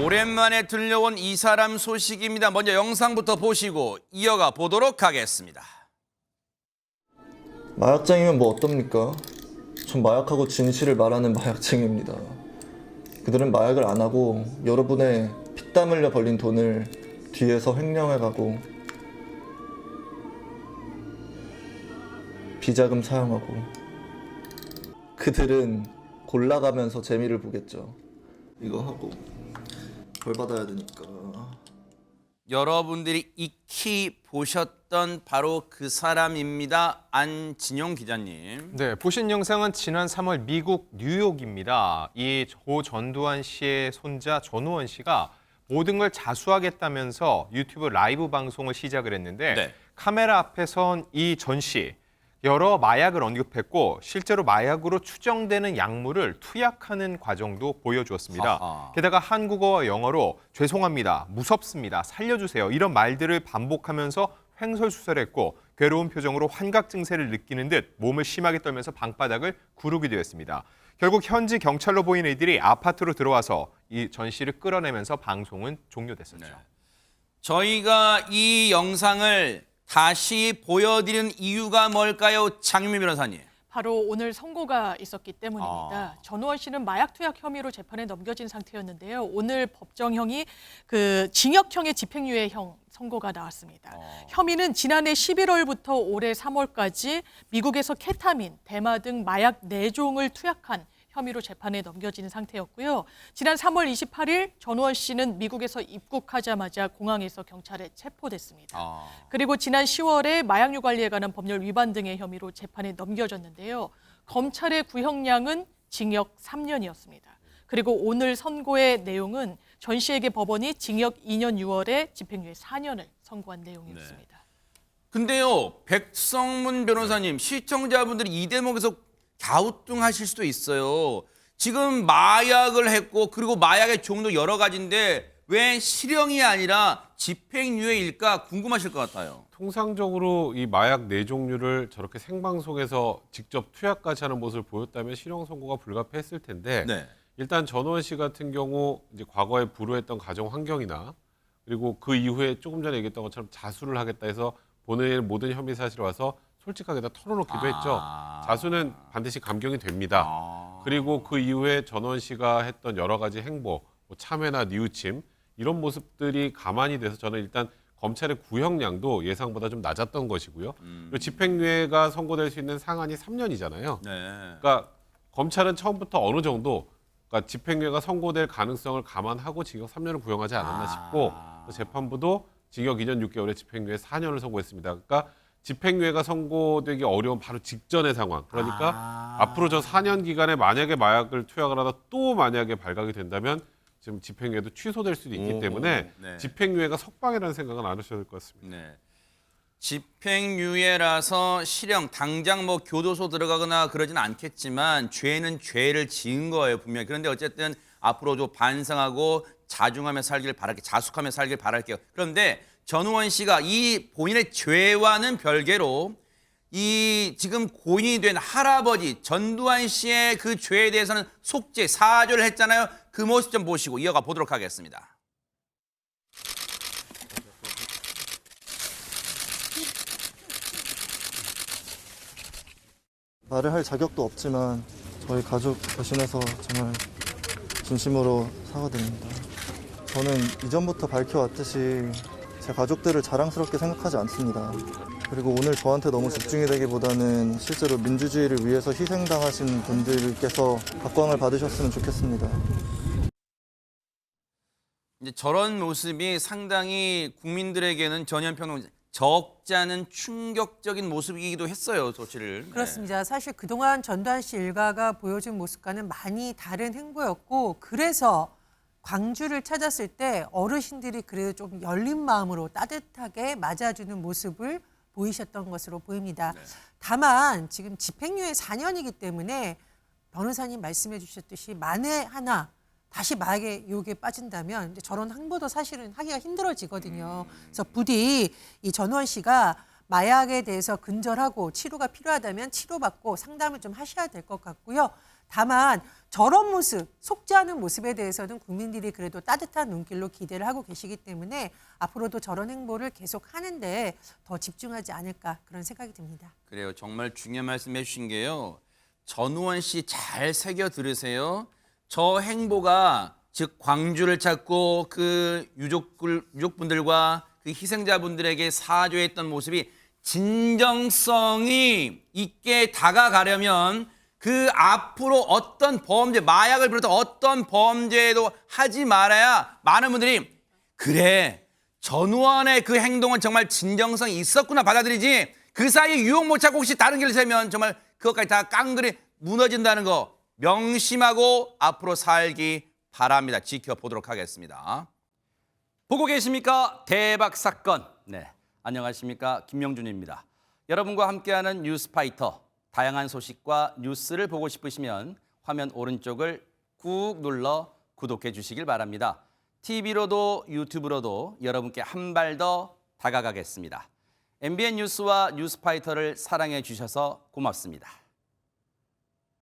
오랜만에 들려온 이 사람 소식입니다. 먼저 영상부터 보시고 이어가 보도록 하겠습니다. 마약쟁이면 뭐 어떻습니까? 전 마약하고 진실을 말하는 마약쟁이입니다. 그들은 마약을 안 하고 여러분의 피땀 흘려 벌린 돈을 뒤에서 횡령해가고 비자금 사용하고 그들은 골라가면서 재미를 보겠죠. 이거 하고 벌 받아야 되니까. 여러분들이 익히 보셨던 바로 그 사람입니다. 안진용 기자님. 네, 보신 영상은 지난 3월 미국 뉴욕입니다. 이 고 전두환 씨의 손자 전우원 씨가 모든 걸 자수하겠다면서 유튜브 라이브 방송을 시작을 했는데 네. 카메라 앞에 선 이 전 씨, 여러 마약을 언급했고 실제로 마약으로 추정되는 약물을 투약하는 과정도 보여주었습니다. 하하. 게다가 한국어와 영어로 죄송합니다, 무섭습니다, 살려주세요 이런 말들을 반복하면서 횡설수설했고 괴로운 표정으로 환각 증세를 느끼는 듯 몸을 심하게 떨면서 방바닥을 구르기도 했습니다. 결국 현지 경찰로 보인 이들이 아파트로 들어와서 이 전 씨를 끌어내면서 방송은 종료됐었죠. 네. 저희가 이 영상을 다시 보여드리는 이유가 뭘까요? 장유미 변호사님. 바로 오늘 선고가 있었기 때문입니다. 전우원 씨는 마약 투약 혐의로 재판에 넘겨진 상태였는데요. 오늘 법정형이 징역형의 집행유예형 선고가 나왔습니다. 혐의는 지난해 11월부터 올해 3월까지 미국에서 케타민, 대마 등 마약 4종을 투약한 혐의로 재판에 넘겨진 상태였고요. 지난 3월 28일 전우원 씨는 미국에서 입국하자마자 공항에서 경찰에 체포됐습니다. 그리고 지난 10월에 마약류 관리에 관한 법률 위반 등의 혐의로 재판에 넘겨졌는데요. 검찰의 구형량은 징역 3년이었습니다. 그리고 오늘 선고의 내용은 전 씨에게 법원이 징역 2년 6월에 집행유예 4년을 선고한 내용이었습니다. 근데요, 백성문 변호사님, 시청자분들이 이 대목에서 갸우뚱하실 수도 있어요. 지금 마약을 했고 그리고 마약의 종류 여러 가지인데 왜 실형이 아니라 집행유예일까 궁금하실 것 같아요. 통상적으로 이 마약 4종류를 저렇게 생방송에서 직접 투약까지 하는 모습을 보였다면 실형 선고가 불가피했을 텐데 네. 일단 전우원 씨 같은 경우 이제 과거에 불우했던 가정 환경이나 그리고 그 이후에 조금 전에 얘기했던 것처럼 자수를 하겠다 해서 본인의 모든 혐의 사실을 와서 솔직하게 다 털어놓기도 했죠. 자수는 반드시 감경이 됩니다. 그리고 그 이후에 전원 씨가 했던 여러 가지 행보, 뭐 참회나 뉘우침 이런 모습들이 가만히 돼서 저는 일단 검찰의 구형량도 예상보다 좀 낮았던 것이고요. 그리고 집행유예가 선고될 수 있는 상한이 3년이잖아요. 네. 그러니까 검찰은 처음부터 어느 정도 그러니까 집행유예가 선고될 가능성을 감안하고 징역 3년을 구형하지 않았나 싶고 재판부도 징역 2년 6개월에 집행유예 4년을 선고했습니다. 그러니까 집행유예가 선고되기 어려운 바로 직전의 상황. 그러니까 앞으로 저 4년 기간에 만약에 마약을 투약을 하다 또 만약에 발각이 된다면 지금 집행유예도 취소될 수도 있기 때문에 네. 집행유예가 석방이라는 생각은 안 하셔야 될 것 같습니다. 네. 집행유예라서 실형, 당장 뭐 교도소 들어가거나 그러진 않겠지만 죄는 죄를 지은 거예요, 분명히. 그런데 어쨌든 앞으로도 반성하고 자중하며 살길 바랄게, 자숙하며 살길 바랄게요. 그런데 전우원 씨가 이 본인의 죄와는 별개로 이 지금 고인이 된 할아버지 전두환 씨의 그 죄에 대해서는 속죄, 사죄를 했잖아요. 그 모습 좀 보시고 이어가 보도록 하겠습니다. 말을 할 자격도 없지만 저희 가족 대신해서 정말 진심으로 사과드립니다. 저는 이전부터 밝혀왔듯이 제 가족들을 자랑스럽게 생각하지 않습니다. 그리고 오늘 저한테 너무 집중이 되기보다는 실제로 민주주의를 위해서 희생당하신 분들께서 각광을 받으셨으면 좋겠습니다. 이제 저런 모습이 상당히 국민들에게는 전현평론 적지 않은 충격적인 모습이기도 했어요, 조치를. 그렇습니다. 사실 그동안 전두환 씨 일가가 보여준 모습과는 많이 다른 행보였고 그래서 광주를 찾았을 때 어르신들이 그래도 좀 열린 마음으로 따뜻하게 맞아주는 모습을 보이셨던 것으로 보입니다. 다만 지금 집행유예 4년이기 때문에 변호사님 말씀해 주셨듯이 만에 하나 다시 마약의 유혹에 빠진다면 저런 행보도 사실은 하기가 힘들어지거든요. 그래서 부디 이 전우원 씨가 마약에 대해서 근절하고 치료가 필요하다면 치료받고 상담을 좀 하셔야 될 것 같고요. 다만 저런 모습, 속지 않은 모습에 대해서는 국민들이 그래도 따뜻한 눈길로 기대를 하고 계시기 때문에 앞으로도 저런 행보를 계속 하는데 더 집중하지 않을까 그런 생각이 듭니다. 그래요. 정말 중요한 말씀 해주신 게요. 전우원 씨 잘 새겨 들으세요. 저 행보가 즉 광주를 찾고 그 유족분들과 그 희생자분들에게 사죄했던 모습이 진정성이 있게 다가가려면 그 앞으로 어떤 범죄, 마약을 비롯한 어떤 범죄도 하지 말아야 많은 분들이 그래, 전우원의 그 행동은 정말 진정성이 있었구나 받아들이지 그 사이에 유혹 못 찾고 혹시 다른 길을 세면 정말 그것까지 다 깡그리 무너진다는 거 명심하고 앞으로 살기 바랍니다. 지켜보도록 하겠습니다. 보고 계십니까? 대박 사건. 네, 안녕하십니까? 김명준입니다. 여러분과 함께하는 뉴스파이터. 다양한 소식과 뉴스를 보고 싶으시면 화면 오른쪽을 꾹 눌러 구독해 주시길 바랍니다. TV로도 유튜브로도 여러분께 한 발 더 다가가겠습니다. MBN 뉴스와 뉴스파이터를 사랑해 주셔서 고맙습니다.